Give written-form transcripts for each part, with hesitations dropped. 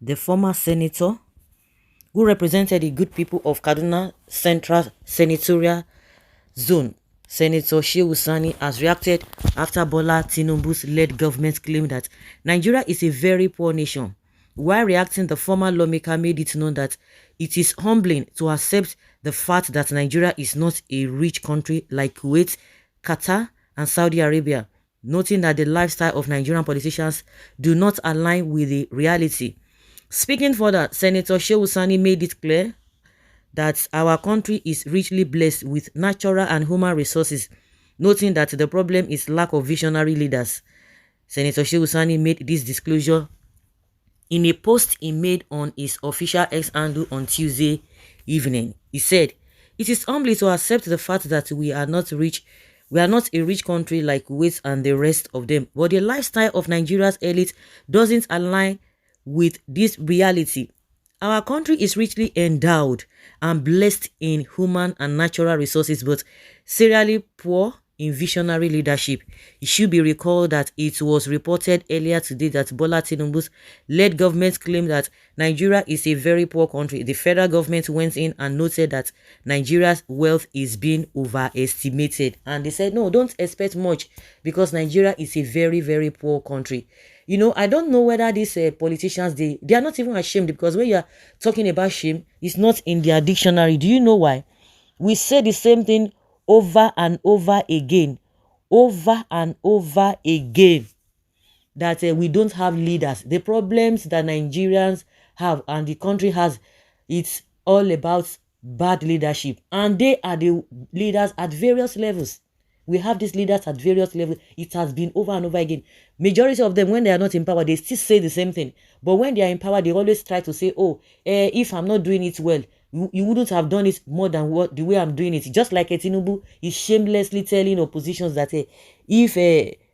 the former senator who represented the good people of Kaduna Central Senatorial Zone, Senator Shehu Sani'S, has reacted after Bola Tinubu's led government claimed that Nigeria is a very poor nation. While reacting, the former lawmaker made it known that it is humbling to accept the fact that Nigeria is not a rich country like Kuwait, Qatar, and Saudi Arabia, noting that the lifestyle of Nigerian politicians do not align with the reality. Speaking further, Senator Shehu Sani made it clear that our country is richly blessed with natural and human resources, noting that the problem is lack of visionary leaders. Senator Shehu Sani made this disclosure in a post he made on his official X handle on Tuesday evening. He said, "It is humbling to accept the fact that we are not rich. We are not a rich country like Kuwait and the rest of them, but the lifestyle of Nigeria's elite doesn't align with this reality. Our country is richly endowed and blessed in human and natural resources, but serially poor in visionary leadership." It should be recalled that it was reported earlier today that Bola Tinubu's led government claimed that Nigeria is a very poor country. The federal government went in and noted that Nigeria's wealth is being overestimated. And they said, no, don't expect much because Nigeria is a very, very poor country. You know, I don't know whether these politicians, they are not even ashamed, because when you are talking about shame, it's not in their dictionary. Do you know why? We say the same thing over and over again, that we don't have leaders. The problems that Nigerians have and the country has, it's all about bad leadership, and they are the leaders at various levels. We have these leaders at various levels. It has been over and over again. Majority of them, when they are not in power, they still say the same thing. But when they are in power, they always try to say, oh, if I'm not doing it well, you wouldn't have done it more than the way I'm doing it. Just like Tinubu is shamelessly telling oppositions that if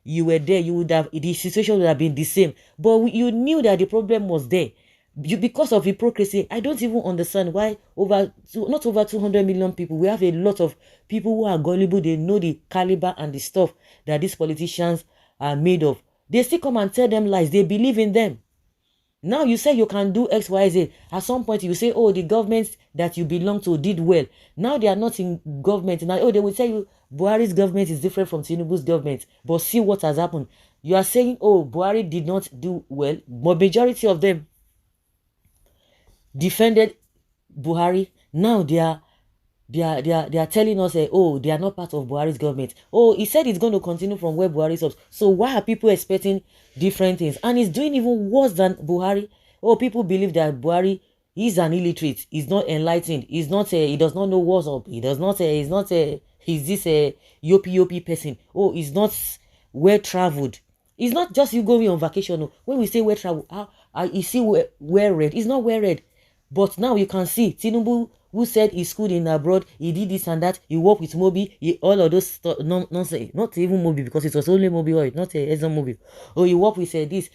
you were there, you would have, the situation would have been the same. But you knew that the problem was there. Because of hypocrisy. I don't even understand why not over 200 million people. We have a lot of people who are gullible. They know the caliber and the stuff that these politicians are made of. They still come and tell them lies. They believe in them. Now you say you can do X, Y, Z. At some point you say, oh, the government that you belong to did well. Now they are not in government. Now, oh, they will tell you Buhari's government is different from Tinubu's government. But see what has happened. You are saying, oh, Buhari did not do well. But majority of them defended Buhari. Now they are telling us, oh, they are not part of Buhari's government. Oh, he said it's going to continue from where Buhari stops. So why are people expecting different things? And he's doing even worse than Buhari. Oh, people believe that Buhari is an illiterate. He's not enlightened. He's not. He does not know what's up. He does not. He's not. He's this yopi person. Oh, he's not well traveled. It's not just you going on vacation. No. When we say well traveled, you see well read. It's not well read. But now you can see Tinubu, who said he schooled in abroad, he did this and that, he worked with Mobi, all of those stuff, nonsense, not even Mobi, because it was only Mobi oil, not Exxon Mobil. Oh, he worked with this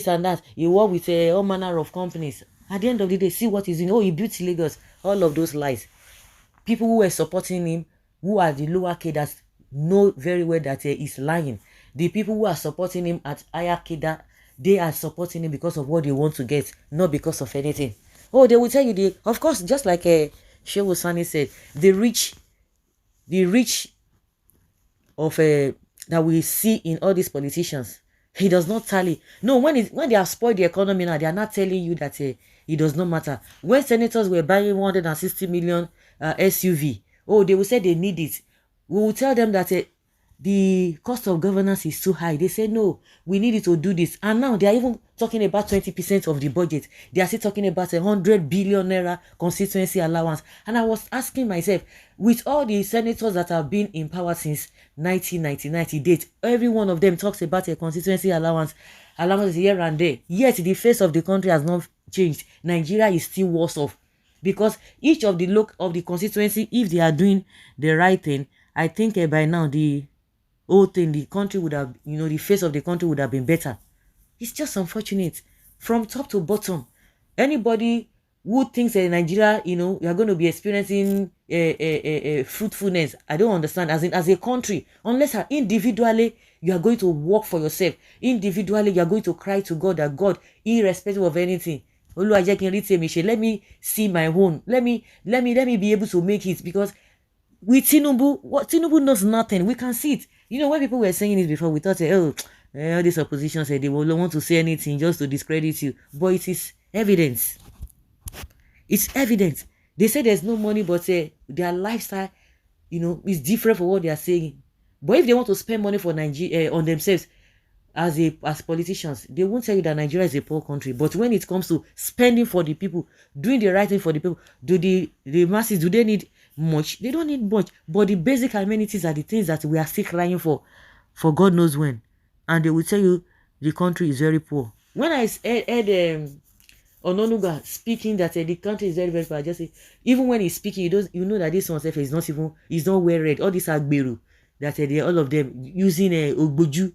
and that, he worked with all manner of companies. At the end of the day, see what he's doing. Oh, he built Lagos. All of those lies. People who were supporting him, who are the lower cadres, know very well that he's lying. The people who are supporting him at higher cadre, they are supporting him because of what they want to get, not because of anything. Oh, they will tell you, of course, just like Shehu Sani'S said, the rich of that we see in all these politicians, he does not tally. No, when they have spoiled the economy now, they are not telling you that it does not matter. When senators were buying 160 million SUV, oh, they will say they need it. We will tell them that the cost of governance is too high. They say, no, we need it to do this. And now they are even talking about 20% of the budget. They are still talking about 100 billion naira constituency allowance. And I was asking myself, with all the senators that have been in power since 1990 date, every one of them talks about a constituency allowance here and there. Yet the face of the country has not changed. Nigeria is still worse off. Because each of the constituency, if they are doing the right thing, I think by now the whole thing, the country would have, the face of the country would have been better. It's just unfortunate. From top to bottom, anybody who thinks that Nigeria, you are going to be experiencing fruitfulness, I don't understand. As a country, unless individually you are going to work for yourself, individually you are going to cry to God that God, irrespective of anything, Oluwa jẹ́ kí n rí tèmi ṣe. Let me see my own. Let me be able to make it, because with Tinubu knows nothing. We can see it. You know, when people were saying it before, we thought, all these opposition said they will not want to say anything just to discredit you. But it is evidence. It's evident. They say there's no money, but their lifestyle, is different from what they are saying. But if they want to spend money for Nigeria on themselves as politicians, they won't tell you that Nigeria is a poor country. But when it comes to spending for the people, doing the right thing for the people, do the masses, do they need much? They don't need much. But the basic amenities are the things that we are still crying for God knows when. And they will tell you the country is very poor. When I heard Ononuga speaking that the country is very, very poor, I just say, even when he's speaking, you know that this one is not well read. All these Agberu, that all of them using Ogboju.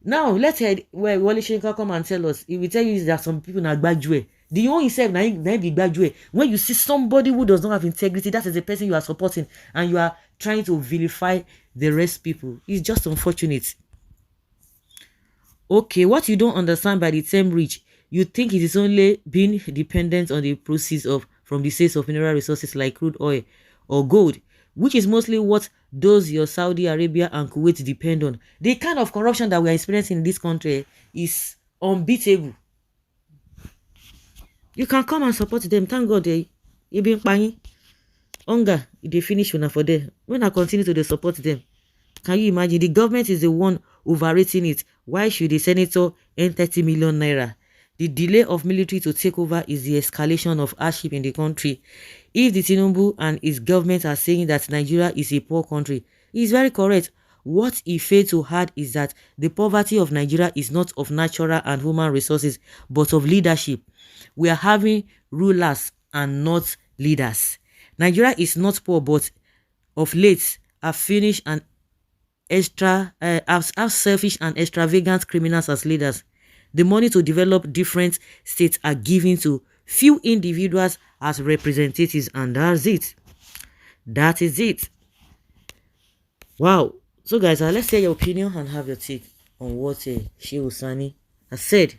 Now let's head where Wole Soyinka come and tell us. He will tell you that some people are gbajue. The own himself now be gbajue. When you see somebody who does not have integrity, that is the person you are supporting, and you are trying to vilify the rest people. It's just unfortunate. Okay, what you don't understand by the term rich, you think it is only being dependent on the proceeds from the sales of mineral resources like crude oil or gold, which is mostly what those your Saudi Arabia and Kuwait depend on. The kind of corruption that we are experiencing in this country is unbeatable. You can come and support them. Thank God they been paying. Hunger, they finish when for them. When I continue to support them, can you imagine? The government is the one overrating it. Why should the senator earn 30 million naira? The delay of military to take over is the escalation of hardship in the country. If the Tinubu and his government are saying that Nigeria is a poor country, he is very correct. What he failed to add is that the poverty of Nigeria is not of natural and human resources, but of leadership. We are having rulers and not leaders. Nigeria is not poor, but of late have finished and have selfish and extravagant criminals as leaders. The money to develop different states are given to few individuals as representatives, and that's it. That is it. Wow. So guys, let's hear your opinion and have your take on what Shehu Sani has said.